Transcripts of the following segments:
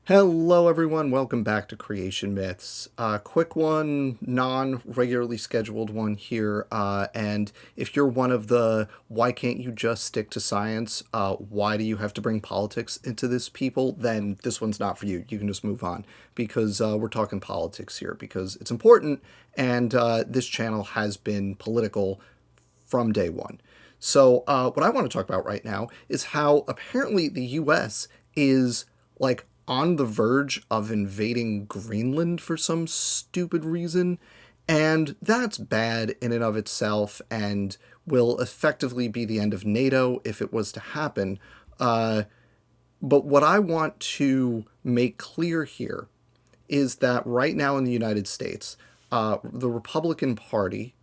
Hello, everyone. Welcome back to Creation Myths. Quick one, non-regularly scheduled one here. And if you're one of the why can't you just stick to science? Why do you have to bring politics into this, people? Then this one's not for you. You can just move on because we're talking politics here because it's important. And this channel has been political from day one. So what I want to talk about right now is how apparently the U.S. is like on the verge of invading Greenland for some stupid reason. And that's bad in and of itself and will effectively be the end of NATO if it was to happen. But what I want to make clear here is that right now in the United States, the Republican Party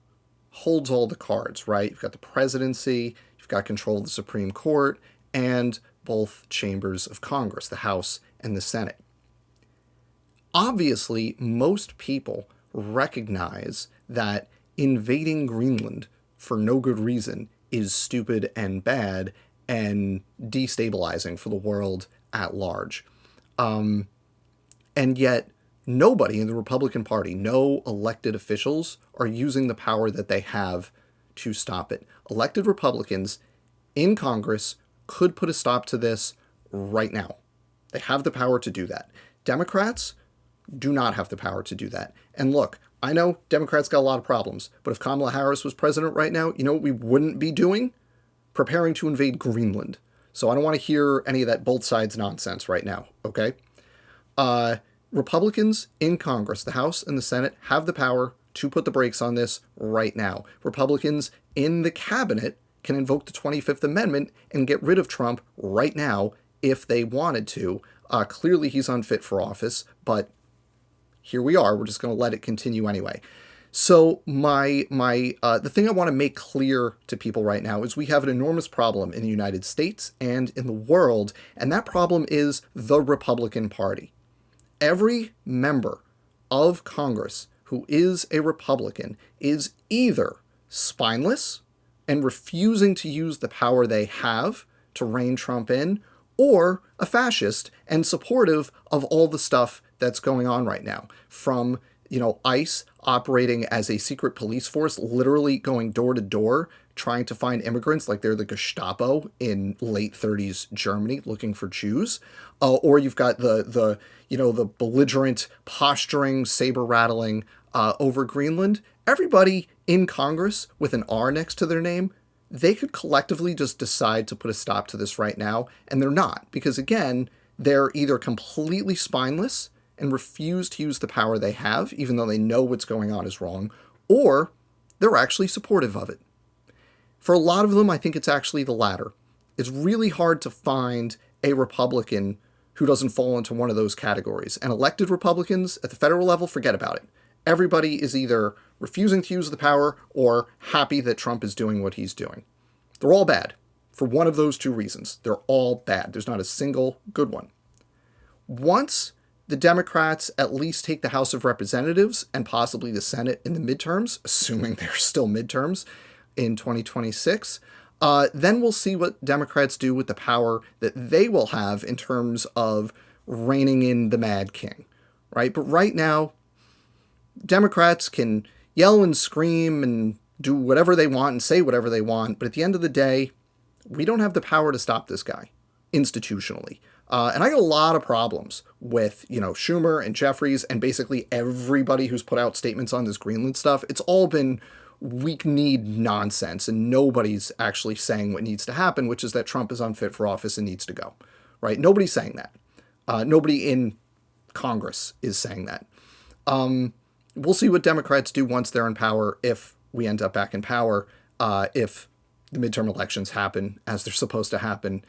holds all the cards, right? You've got the presidency, you've got control of the Supreme Court, and both chambers of Congress, the House and the Senate. Obviously, most people recognize that invading Greenland for no good reason is stupid and bad and destabilizing for the world at large. And yet, nobody in the Republican Party, no elected officials, are using the power that they have to stop it. Elected Republicans in Congress could put a stop to this right now. They have the power to do that. Democrats do not have the power to do that. And look, I know Democrats got a lot of problems, but if Kamala Harris was president right now, you know what we wouldn't be doing? Preparing to invade Greenland. So I don't want to hear any of that both sides nonsense right now, okay? Republicans in Congress, the House and the Senate, have the power to put the brakes on this right now. Republicans in the cabinet can invoke the 25th Amendment and get rid of Trump right now if they wanted to. Clearly he's unfit for office, but here we are. We're just going to let it continue anyway. So the thing I want to make clear to people right now is we have an enormous problem in the United States and in the world, and that problem is the Republican Party. Every member of Congress who is a Republican is either spineless and refusing to use the power they have to rein Trump in, or a fascist and supportive of all the stuff that's going on right now. From, ICE operating as a secret police force, literally going door to door, trying to find immigrants like they're the Gestapo in late 30s Germany looking for Jews. Or you've got the belligerent posturing, saber rattling over Greenland. Everybody in Congress with an R next to their name, they could collectively just decide to put a stop to this right now, and they're not, because again, they're either completely spineless and refuse to use the power they have, even though they know what's going on is wrong, or they're actually supportive of it. For a lot of them, I think it's actually the latter. It's really hard to find a Republican who doesn't fall into one of those categories. And elected Republicans at the federal level, forget about it. Everybody is either refusing to use the power or happy that Trump is doing what he's doing. They're all bad for one of those two reasons. They're all bad. There's not a single good one. Once the Democrats at least take the House of Representatives and possibly the Senate in the midterms, assuming they're still midterms in 2026, then we'll see what Democrats do with the power that they will have in terms of reining in the Mad King, right? But right now, Democrats can yell and scream and do whatever they want and say whatever they want, but at the end of the day, we don't have the power to stop this guy institutionally. And I got a lot of problems with, Schumer and Jeffries and basically everybody who's put out statements on this Greenland stuff. It's all been weak-kneed nonsense, and nobody's actually saying what needs to happen, which is that Trump is unfit for office and needs to go, right? Nobody's saying that. Nobody in Congress is saying that. We'll see what Democrats do once they're in power, if we end up back in power, if the midterm elections happen as they're supposed to happen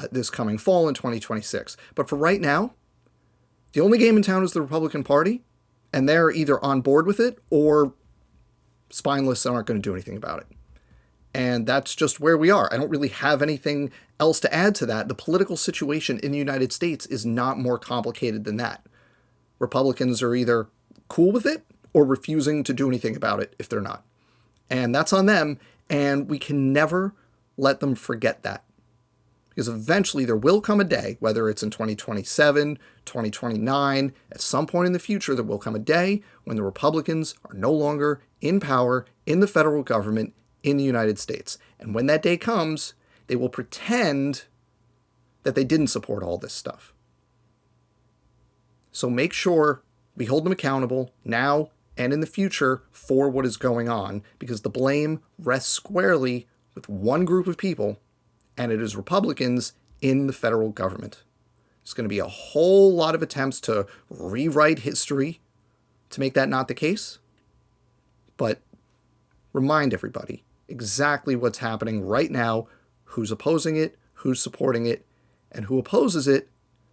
this coming fall in 2026. But for right now, the only game in town is the Republican Party, and they're either on board with it or spineless and aren't going to do anything about it. And that's just where we are. I don't really have anything else to add to that. The political situation in the United States is not more complicated than that. Republicans are either cool with it or refusing to do anything about it if they're not. And that's on them, and we can never let them forget that. Because eventually there will come a day, whether it's in 2027, 2029, at some point in the future, there will come a day when the Republicans are no longer in power in the federal government in the United States. And when that day comes, they will pretend that they didn't support all this stuff. So make sure we hold them accountable now and in the future for what is going on, because the blame rests squarely with one group of people, and it is Republicans in the federal government. There's going to be a whole lot of attempts to rewrite history to make that not the case, but remind everybody exactly what's happening right now, who's opposing it, who's supporting it, and who opposes it,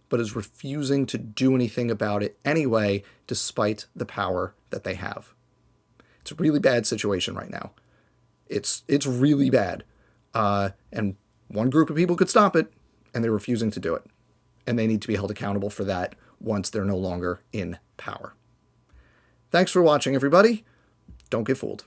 but is refusing to do anything about it anyway, despite the power that they have. It's a really bad situation right now. It's really bad. And one group of people could stop it, and they're refusing to do it. And they need to be held accountable for that once they're no longer in power. Thanks for watching, everybody. Don't get fooled.